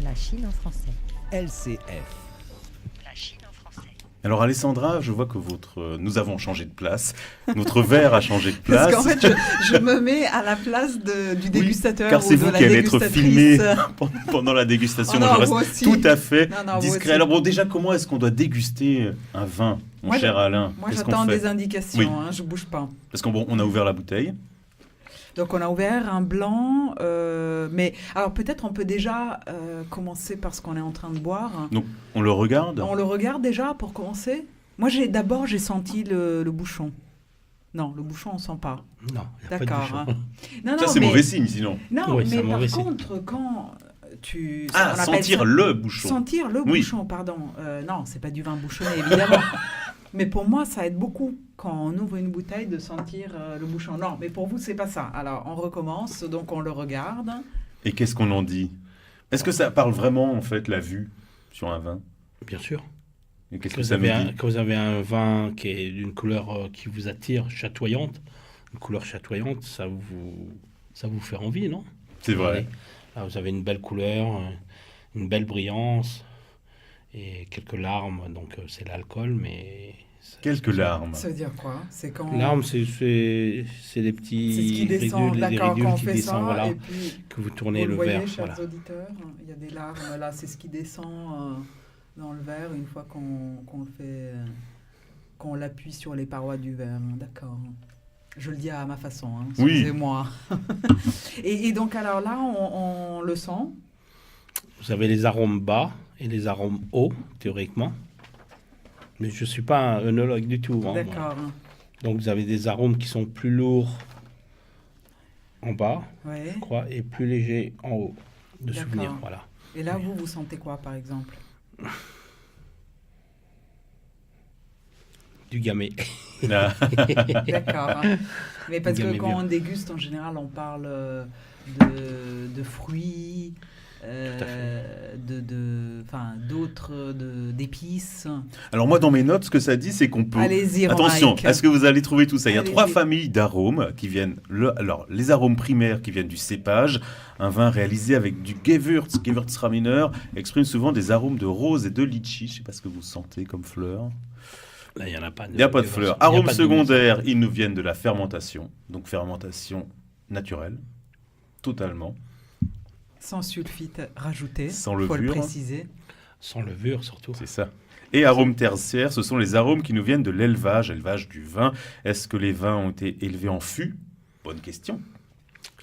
La Chine en français. LCF. La Chine en français. Alors Alessandra, je vois que nous avons changé de place. Notre verre a changé de place. Parce qu'en fait, je me mets à la place du dégustateur car c'est ou de vous la qui allez être filmé dégustatrice. pendant la dégustation. Oh non, Donc je vous reste aussi. tout à fait Non, vous discret. aussi. Alors bon, déjà, comment est-ce qu'on doit déguster un vin, mon Moi, cher Alain? Moi, Qu'est-ce qu'on j'attends fait des indications, Oui. je bouge pas. Parce qu'on a ouvert la bouteille. Donc, on a ouvert un blanc, mais alors peut-être on peut déjà commencer par ce qu'on est en train de boire. Donc on le regarde. On le regarde déjà pour commencer. Moi, d'abord, j'ai senti le bouchon. Non, le bouchon, on sent pas. Non, il n'y a pas de D'accord. bouchon. Hein. Non, Ça, c'est mais- mauvais signe, sinon. Non, Oui, c'est mais un par mauvais signe. contre, quand tu... Ah, on appelle sentir ça- le bouchon. Sentir le Oui. bouchon, pardon. Non, c'est pas du vin bouchonné, évidemment. Mais pour moi, ça aide beaucoup quand on ouvre une bouteille de sentir le bouchon. Non, mais pour vous, c'est pas ça. Alors, on recommence, donc on le regarde. Et qu'est-ce qu'on en dit? Est-ce que ça parle vraiment, en fait, la vue sur un vin? Bien sûr. Et qu'est-ce Quand que vous, ça avez nous dit? quand vous avez un vin qui est d'une couleur qui vous attire, chatoyante, une couleur chatoyante, ça vous fait envie, non? C'est vrai. Là, vous avez une belle couleur, une belle brillance et quelques larmes, donc c'est l'alcool, mais... Quelques larmes. Ça veut dire quoi? C'est quand... Larmes, c'est des C'est petits ce qui descend, ridules, des d'accord, ridules quand on qui fait descendent, ça, voilà, et puis... que vous tournez Vous le le voyez, verre. chers Voilà. auditeurs, il y a des larmes, là, c'est ce qui descend dans le verre une fois qu'on le fait, qu'on l'appuie sur les parois du verre. D'accord. Je le dis à ma façon, Oui. excusez-moi. et donc, alors là, on le sent. Vous avez les arômes bas et les arômes hauts, théoriquement. Mais je ne suis pas un œnologue du tout. Hein, moi. D'accord. Donc vous avez des arômes qui sont plus lourds en bas, Ouais. je crois, et plus légers en haut, de D'accord. souvenir. Voilà. Et là, vous sentez quoi, par exemple? Du gamay. Là. D'accord. Mais parce que Gamay quand bien. on déguste, en général, on parle de fruits, d'autres, d'épices. Alors moi, dans mes notes, ce que ça dit, c'est qu'on peut... Allez-y, Attention, Romaric. est-ce que vous allez trouver tout ça? Il y a Allez-y. 3 familles d'arômes qui viennent... Alors, les arômes primaires qui viennent du cépage. Un vin réalisé avec du Gewürztraminer, exprime souvent des arômes de rose et de litchi. Je ne sais pas ce que vous sentez comme fleurs. Là, il n'y en a pas. Il n'y a pas de fleurs. Il y a Arômes pas de secondaires, ils nous viennent de la fermentation. Donc fermentation naturelle, totalement. Sans sulfite rajouté, Sans faut le levure. préciser. Sans levure, surtout. C'est ça. Et arômes tertiaires, ce sont les arômes qui nous viennent de l'élevage du vin. Est-ce que les vins ont été élevés en fût? Bonne question.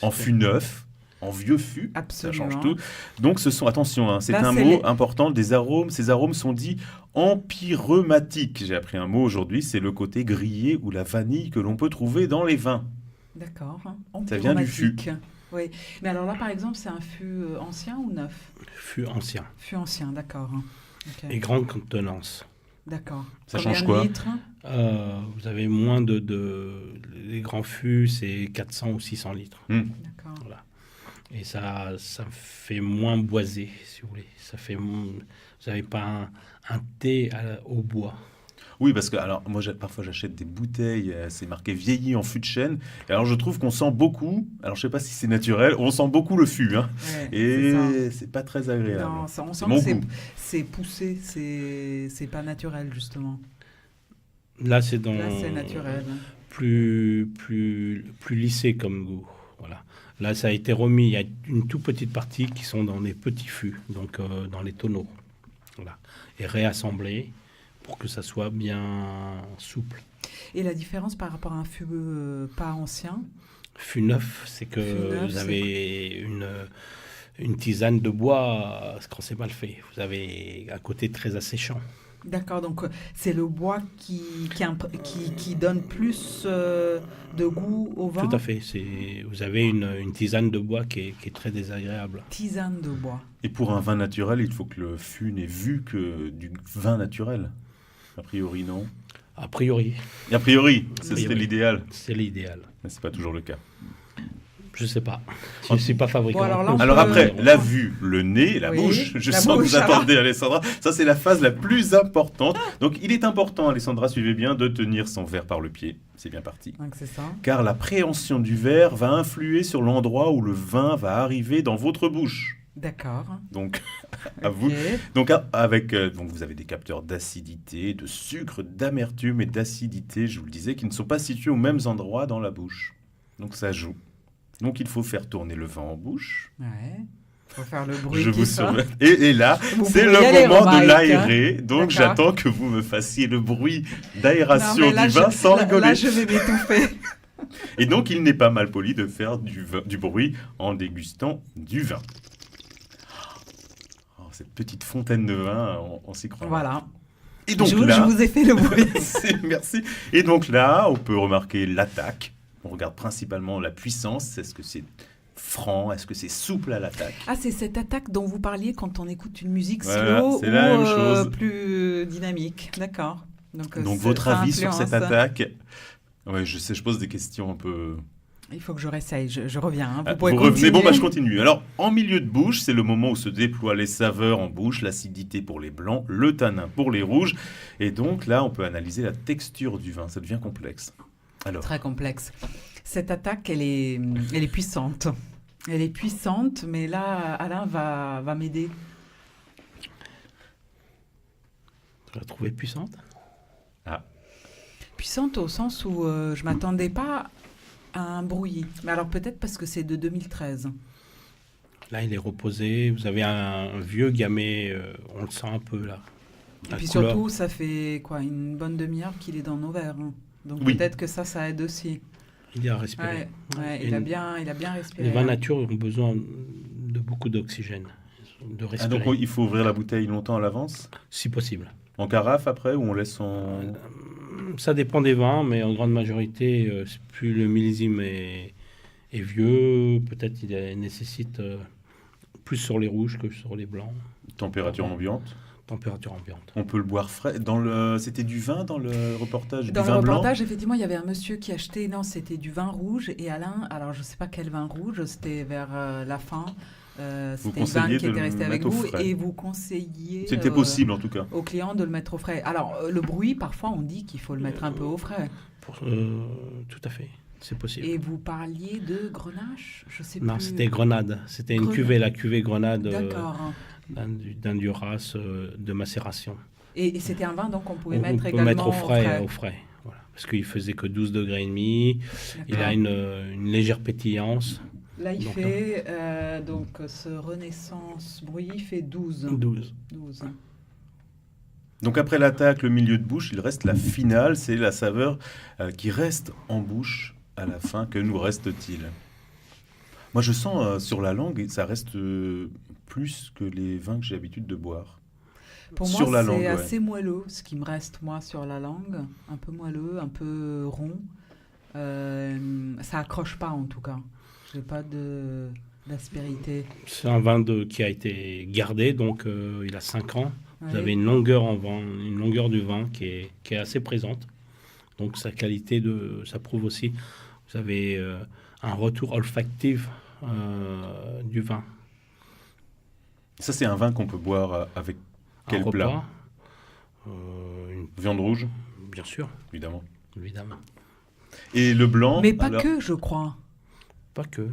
En fût neuf, en vieux fût, Absolument. ça change tout. Donc ce sont, attention, hein, c'est Là, un c'est mot les- important, des arômes. Ces arômes sont dits empyreumatique. J'ai appris un mot aujourd'hui, c'est le côté grillé ou la vanille que l'on peut trouver dans les vins. D'accord. Ça vient du fût. Empyromatique. Oui. Mais alors là, par exemple, c'est un fût ancien ou neuf? Fût ancien. Fût ancien, d'accord. Ok. Et grande contenance. D'accord. Ça Combien change de quoi? litres? Vous avez moins les grands fûts, c'est 400 ou 600 litres. D'accord. Voilà. Et ça fait moins boisé, si vous voulez. Vous n'avez pas un thé au bois. Oui, parce que alors moi parfois j'achète des bouteilles, c'est marqué vieilli en fût de chêne. Et alors je trouve qu'on sent beaucoup. Alors je sais pas si c'est naturel, on sent beaucoup le fût, hein. Ouais, c'est Et ça. c'est pas très agréable. Non, on C'est sent mon que goût. c'est poussé, c'est pas naturel, justement. Là, c'est dans Là, c'est naturel. plus lissé comme goût. Voilà. Là, ça a été remis. Il y a une toute petite partie qui sont dans les petits fûts, donc dans les tonneaux. Voilà. Et réassemblé pour que ça soit bien souple. Et la différence par rapport à un fût pas ancien? Fût neuf, c'est que Fût neuf, vous avez une tisane de bois quand c'est mal fait. Vous avez un côté très asséchant. D'accord, donc c'est le bois qui donne plus de goût au vin? Tout à fait. Vous avez une tisane de bois qui est très désagréable. Tisane de bois. Et pour un vin naturel, il faut que le fût n'ait vu que du vin naturel. A priori, non. A priori, Et a priori, ce A priori. serait l'idéal. c'est l'idéal. Mais c'est pas toujours le cas. Je sais pas. Je ne suis pas fabricant. Bon, alors là, on Alors peut- après, la vue, le nez, la Oui, bouche, je la sens que bouche, vous alors. attendez Alessandra, ça c'est la phase la plus importante. Donc il est important, Alessandra, suivez bien, de tenir son verre par le pied. C'est bien parti. Donc c'est ça. Car la préhension du verre va influer sur l'endroit où le vin va arriver dans votre bouche. D'accord. Donc, à vous. Ok. Donc, donc, vous avez des capteurs d'acidité, de sucre, d'amertume et d'acidité, je vous le disais, qui ne sont pas situés aux mêmes endroits dans la bouche. Donc, ça joue. Donc, il faut faire tourner le vin en bouche. Ouais. Faut faire le bruit Je qui vous sort. surveille. Et là, Vous c'est pouvez le y aller, moment de Romaric, l'aérer. Donc, D'accord. j'attends que vous me fassiez le bruit Non, d'aération mais là, du vin sans là, rigoler. là, je vais m'étouffer. Et donc, il n'est pas mal poli de faire du bruit en dégustant du vin. Oh, cette petite fontaine de vin, on s'y croit. Voilà. Et donc je là, vous ai fait le bruit. merci. Et donc là, on peut remarquer l'attaque. On regarde principalement la puissance. Est-ce que c'est franc? Est-ce que c'est souple à l'attaque? Ah, c'est cette attaque dont vous parliez quand on écoute une musique Voilà, slow c'est ou la même chose. plus dynamique. D'accord. Donc Votre ça avis sur influence. cette attaque? Ouais, je sais, je pose des questions un peu... Il faut que je réessaye. Je reviens. Hein. Vous Ah, pouvez vous revenez, bon, continuer. je continue. Alors, en milieu de bouche, c'est le moment où se déploient les saveurs en bouche, l'acidité pour les blancs, le tanin pour les rouges. Et donc là, on peut analyser la texture du vin. Ça devient complexe. Alors, Très complexe. Cette attaque, elle est puissante. Elle est puissante, mais là, Alain va m'aider. Tu l'as trouvée puissante? Puissante au sens où je m'attendais pas à un bruit. Mais alors peut-être parce que c'est de 2013. Là, il est reposé. Vous avez un vieux gamay, on le sent un peu là. Et La puis couleur. surtout, ça fait quoi, une bonne demi-heure qu'il est dans nos verres. Hein. Donc Oui. peut-être que ça aide aussi. Il est à respirer. Ouais, ouais, Et il a bien respiré. Les vins hein. nature ont besoin de beaucoup d'oxygène, de ah, respirer, donc il faut ouvrir la bouteille longtemps à l'avance? si possible. En carafe après, ou on laisse en... Ça dépend des vins, mais en grande majorité, plus le millésime est vieux, peut-être il nécessite plus sur les rouges que sur les blancs. Température ambiante? Température ambiante. On peut le boire frais. C'était du vin dans le reportage? Dans du le vin blanc? reportage, effectivement, il y avait un monsieur qui achetait, non, c'était du vin rouge. Et Alain, alors je ne sais pas quel vin rouge, c'était vers la fin. Vous C'était le vin conseillez qui de était le resté avec mettre au vous. frais. Et vous conseillez C'était possible en tout cas. aux clients de le mettre au frais. Alors, le bruit, parfois, on dit qu'il faut le mettre un peu au frais. Tout à fait, c'est possible. Et vous parliez de Grenache, je sais Non, plus. c'était Grenade. C'était une Grenade. cuvée, la cuvée Grenade D'accord. d'un Duras de macération. Et c'était un vin donc on pouvait On mettre peut également mettre au frais. Voilà. Parce qu'il faisait que 12 degrés et demi. Il a une légère pétillance. Là, il Donc, fait, donc, ce Renaissance bruit, il fait 12. 12. 12. Donc après l'attaque, le milieu de bouche, il reste la finale, c'est la saveur qui reste en bouche à la fin. Que nous reste-t-il? Moi je sens sur la langue, ça reste plus que les vins que j'ai l'habitude de boire. Pour Sur moi, la c'est langue, ouais. assez moelleux, ce qui me reste, moi, sur la langue. Un peu moelleux, un peu rond. Ça accroche pas, en tout cas. Je n'ai pas d'aspérité. C'est un vin qui a été gardé, donc il a 5 ans. Vous Ouais. avez une longueur en vin, une longueur du vin qui est assez présente. Donc sa qualité, ça prouve aussi. Vous avez un retour olfactif du vin. Ça c'est un vin qu'on peut boire avec quel Un plat? repas, Viande rouge, bien sûr, évidemment. évidemment. Et le blanc? Mais pas alors- que, je crois. Pas que.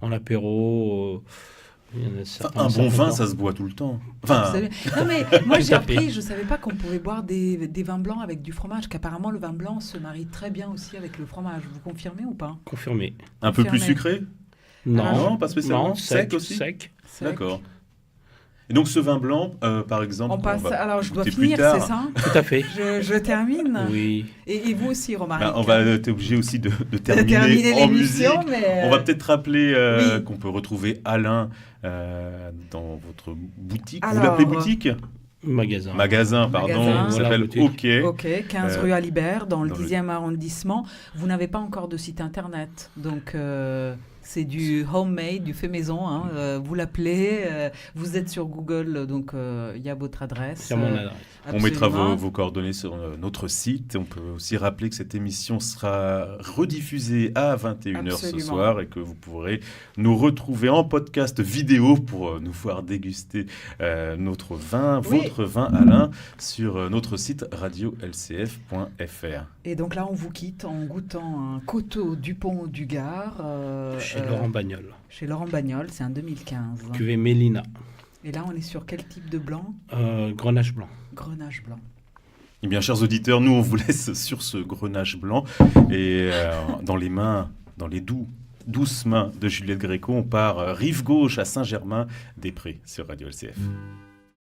En apéro, il y en a certains. Un bon certains vin, temps. ça se boit tout le temps. Vous Enfin, savez. Non, mais moi, j'ai Tout à fait. appris, je ne savais pas qu'on pouvait boire des vins blancs avec du fromage, qu'apparemment, le vin blanc se marie très bien aussi avec le fromage. Vous confirmez ou pas? Confirmé. un peu plus confirmé. sucré? Non, Non, pas spécialement. non, Sec aussi Sec. Sec. D'accord. Et donc ce vin blanc, par exemple, On passe. va Alors, je dois goûter plus finir, tard. c'est ça? Tout à fait. Je termine. Oui. Et vous aussi, Romaric. On va être obligé aussi de de terminer, terminer en musique. l'émission, mais On va peut-être rappeler Oui. qu'on peut retrouver Alain dans votre boutique. Vous Alors, l'appelez boutique? Magasin. Magasin, pardon. Magasin. Il Voilà, s'appelle boutique. OK. Ok, 15 Euh, rue Alibert, dans le dans le- 10e arrondissement. Vous n'avez pas encore de site internet, donc c'est du homemade, du fait maison. Hein. Vous l'appelez, vous êtes sur Google, donc il y a votre adresse. C'est mon adresse. On mettra absolument. vos coordonnées sur notre site. On peut aussi rappeler que cette émission sera rediffusée à 21h ce Absolument. soir et que vous pourrez nous retrouver en podcast vidéo pour nous voir déguster notre vin, Oui. votre vin Alain, sur notre site radio-lcf.fr. Et donc là, on vous quitte en goûtant un coteau du Pont du Gard. Cher Chez Laurent Bagnol. Chez Laurent Bagnol, c'est un 2015. Cuvée Mélina. Et là, on est sur quel type de blanc? Grenache blanc. Grenache blanc. Eh bien, chers auditeurs, nous, on vous laisse sur ce grenache blanc. Et dans les mains, dans les douces mains de Juliette Gréco, on part rive gauche à Saint-Germain-des-Prés sur Radio LCF.